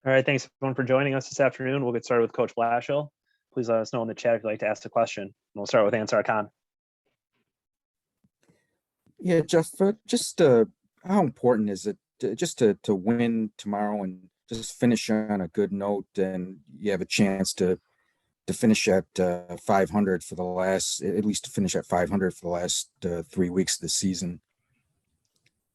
All right, thanks everyone for joining us this afternoon. We'll get started with Coach Blashill. Please let us know in the chat if you'd like to ask a question. And we'll start with Ansar Khan. Yeah, Jeff, how important is it to win tomorrow and just finish on a good note, and you have a chance to finish at 500 for the last, at least to finish at 500 for the last 3 weeks of the season?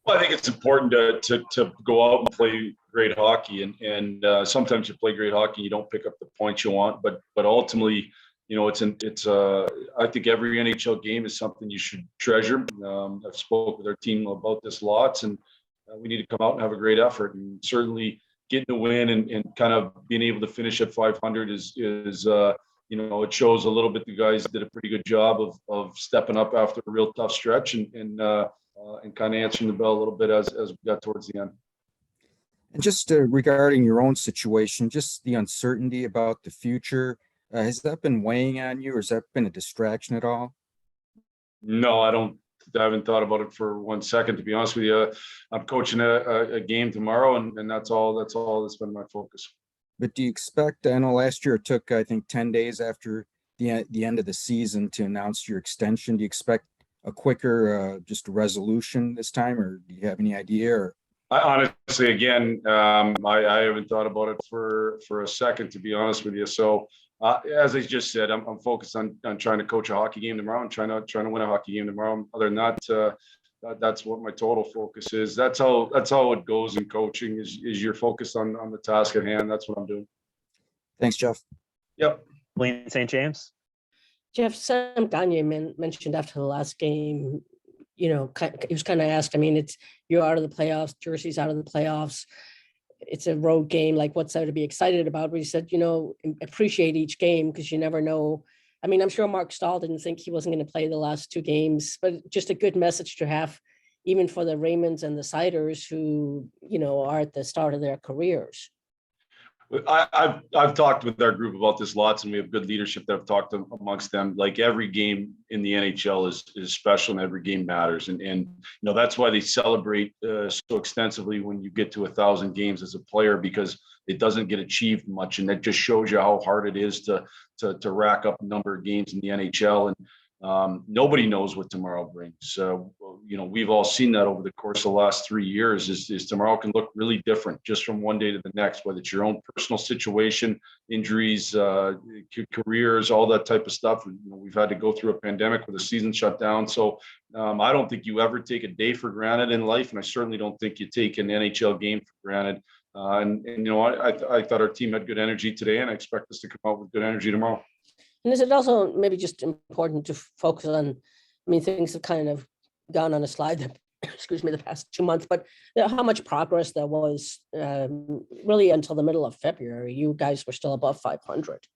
Well, I think it's important to go out and play great hockey, and sometimes you play great hockey, and you don't pick up the points you want, but ultimately, I think every NHL game is something you should treasure. I've spoke with our team about this lots, and we need to come out and have a great effort, and certainly getting a win and kind of being able to finish at 500 is it shows a little bit the guys did a pretty good job of stepping up after a real tough stretch and kind of answering the bell a little bit as we got towards the end. And just regarding your own situation, just the uncertainty about the future, has that been weighing on you, or has that been a distraction at all? No, I haven't thought about it for 1 second, to be honest with you. I'm coaching a game tomorrow, and that's all that's been my focus. But do you expect, I know last year it took, I think, 10 days after the end of the season to announce your extension. Do you expect a quicker just a resolution this time, or do you have any idea? Or? I honestly, again, I haven't thought about it for a second, to be honest with you. So as I just said, I'm focused on trying to coach a hockey game tomorrow and trying to win a hockey game tomorrow. Other than that, that's what my total focus is. That's how it goes in coaching. Is you're focused on the task at hand. That's what I'm doing. Thanks, Jeff. Yep. Wayne St. James. Jeff, Sam Gagne mentioned after the last game, he was kind of asked, I mean, you're out of the playoffs, Jersey's out of the playoffs. It's a road game. Like, what's there to be excited about? But he said, appreciate each game because you never know. I mean, I'm sure Mark Stahl didn't think he wasn't going to play the last two games, but just a good message to have, even for the Raymonds and the Siders who, are at the start of their careers. I've talked with our group about this lots, and we have good leadership that have talked amongst them. Like, every game in the NHL is special, and every game matters, and that's why they celebrate so extensively when you get to 1,000 games as a player, because it doesn't get achieved much, and that just shows you how hard it is to rack up a number of games in the NHL. And nobody knows what tomorrow brings. So, we've all seen that over the course of the last 3 years is tomorrow can look really different just from one day to the next, whether it's your own personal situation, injuries, careers, all that type of stuff. We've had to go through a pandemic with a season shut down. So I don't think you ever take a day for granted in life. And I certainly don't think you take an NHL game for granted. I thought our team had good energy today, and I expect us to come out with good energy tomorrow. And is it also maybe just important to focus on, things have kind of gone on a slide, the past 2 months, but how much progress there was really until the middle of February. You guys were still above 500.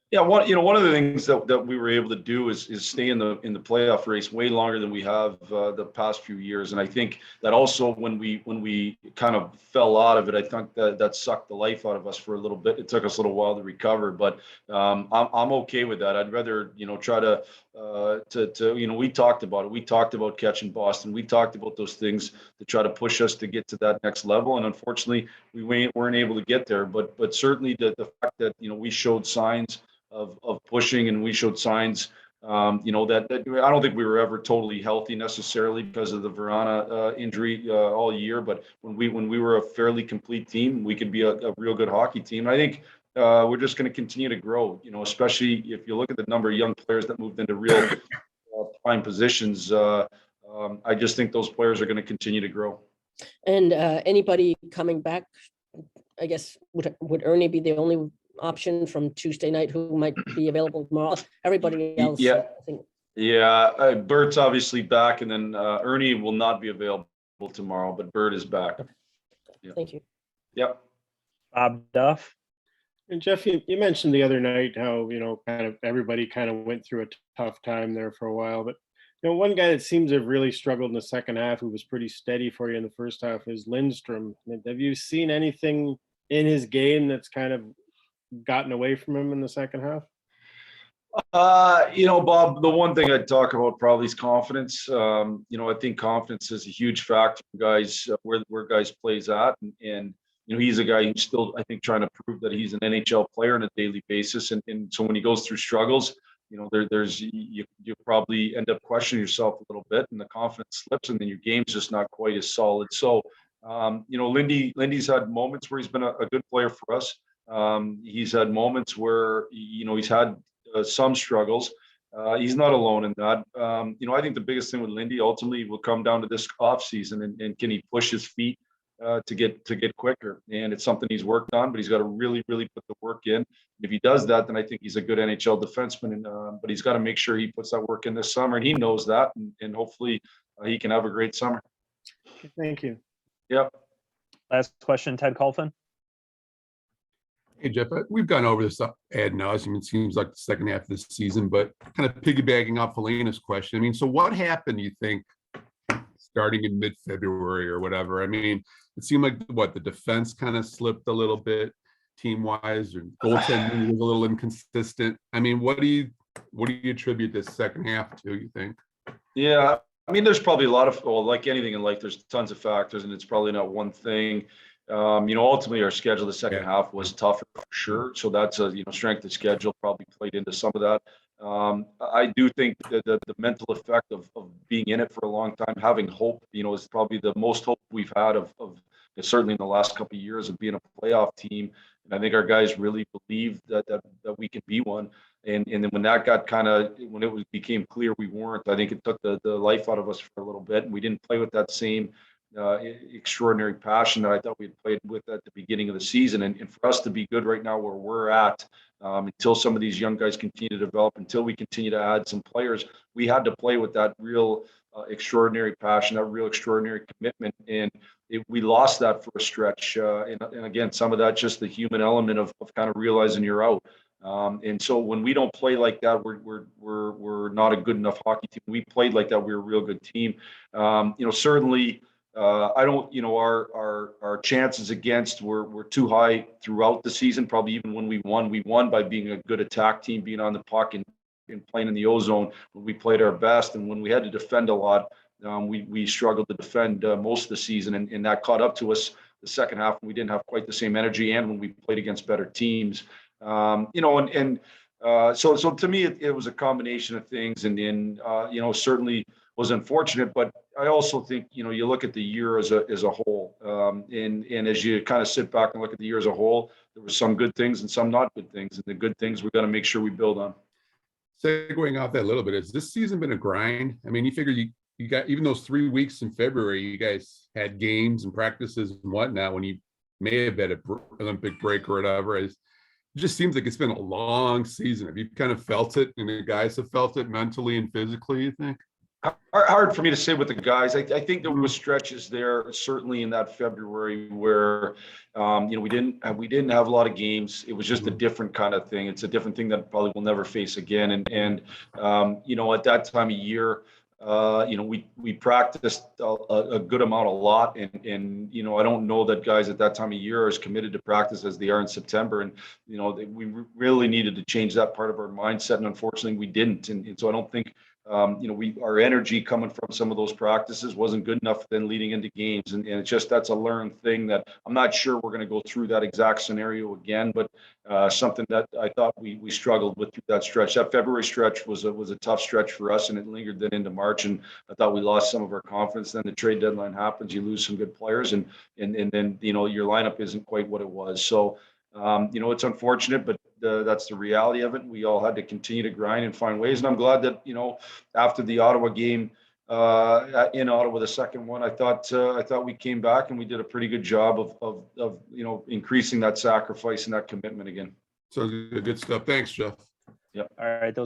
Yeah, one of the things that we were able to do is stay in the playoff race way longer than we have the past few years, and I think that also when we kind of fell out of it, I think that sucked the life out of us for a little bit. It took us a little while to recover, but I'm okay with that. I'd rather try to we talked about it. We talked about catching Boston. We talked about those things to try to push us to get to that next level, and unfortunately, we weren't able to get there. But certainly the fact that we showed signs of pushing, and we showed signs, that I don't think we were ever totally healthy necessarily because of the Verana injury all year. But when we were a fairly complete team, we could be a real good hockey team. And I think we're just going to continue to grow, especially if you look at the number of young players that moved into real prime positions. I just think those players are going to continue to grow. And anybody coming back, I guess, would Ernie be the only option from Tuesday night who might be available tomorrow? Everybody else, yeah, I think. Yeah, Bert's obviously back, and then Ernie will not be available tomorrow, but Bert is back. Yeah. Thank you. Yep. Bob Duff. And Jeff, you mentioned the other night how kind of everybody kind of went through a tough time there for a while, but one guy that seems to have really struggled in the second half, who was pretty steady for you in the first half, is Lindstrom. Have you seen anything in his game that's kind of gotten away from him in the second half? Bob, the one thing I'd talk about probably is confidence. I think confidence is a huge factor for guys where guys plays at, and he's a guy who's still, I think, trying to prove that he's an NHL player on a daily basis. And so when he goes through struggles, you probably end up questioning yourself a little bit, and the confidence slips, and then your game's just not quite as solid. So, Lindy's had moments where he's been a good player for us. He's had moments where, he's had some struggles. He's not alone in that. I think the biggest thing with Lindy ultimately will come down to this off season, and can he push his feet to get quicker? And it's something he's worked on, but he's got to really, really put the work in. And if he does that, then I think he's a good NHL defenseman. But he's got to make sure he puts that work in this summer, and he knows that. And hopefully he can have a great summer. Thank you. Yep. Last question, Ted Colfin. Hey, Jeff, we've gone over this ad nauseum. It seems like the second half of this season, but kind of piggybacking off Helena's question. I mean, so what happened, you think, starting in mid-February or whatever? I mean, it seemed like the defense kind of slipped a little bit team-wise, or goaltending was a little inconsistent. I mean, what do you attribute this second half to, you think? Yeah, I mean, there's probably a lot of, like anything in life, there's tons of factors, and it's probably not one thing. Ultimately our schedule the second half was tougher for sure. So that's a, strength of schedule probably played into some of that. I do think that the mental effect of being in it for a long time, having hope, is probably the most hope we've had of certainly in the last couple of years of being a playoff team. And I think our guys really believed that we could be one. And then when that got when it became clear we weren't, I think it took the life out of us for a little bit, and we didn't play with that same extraordinary passion that I thought we had played with at the beginning of the season. And for us to be good right now where we're at, until some of these young guys continue to develop, until we continue to add some players, we had to play with that real extraordinary passion, that real extraordinary commitment. And we lost that for a stretch. And again, some of that just the human element of kind of realizing you're out. And so when we don't play like that, we're not a good enough hockey team. We played like that, we're a real good team. Certainly, I don't, our chances against were too high throughout the season. Probably even when we won by being a good attack team, being on the puck and playing in the O-zone when we played our best. And when we had to defend a lot, we struggled to defend most of the season, and that caught up to us the second half when we didn't have quite the same energy, and when we played against better teams. So to me, it was a combination of things, and then certainly was unfortunate, but I also think, you look at the year as a whole, and as you kind of sit back and look at the year as a whole, there were some good things and some not good things, and the good things we're going to make sure we build on. Segueing off that a little bit, has this season been a grind? I mean, you figure you got, even those 3 weeks in February, you guys had games and practices and whatnot when you may have had an Olympic break or whatever. It just seems like it's been a long season. Have you kind of felt it, and the guys have felt it mentally and physically, you think? Hard for me to say with the guys. I think there was stretches there, certainly in that February, where we didn't have a lot of games. It was just a different kind of thing. It's a different thing that probably we'll never face again. And at that time of year, we practiced a good amount, a lot, and I don't know that guys at that time of year are as committed to practice as they are in September. And we really needed to change that part of our mindset, and unfortunately we didn't. And so I don't think our energy coming from some of those practices wasn't good enough then leading into games. And it's just, that's a learned thing that I'm not sure we're going to go through that exact scenario again, but something that I thought we struggled with through that stretch. That February stretch was a tough stretch for us, and it lingered then into March. And I thought we lost some of our confidence. Then the trade deadline happens, you lose some good players, and then, your lineup isn't quite what it was. So, it's unfortunate, but that's the reality of it. We all had to continue to grind and find ways. And I'm glad that, after the Ottawa game, in Ottawa, the second one, I thought we came back and we did a pretty good job of increasing that sacrifice and that commitment again. So good stuff. Thanks, Jeff. Yep. All right. Those are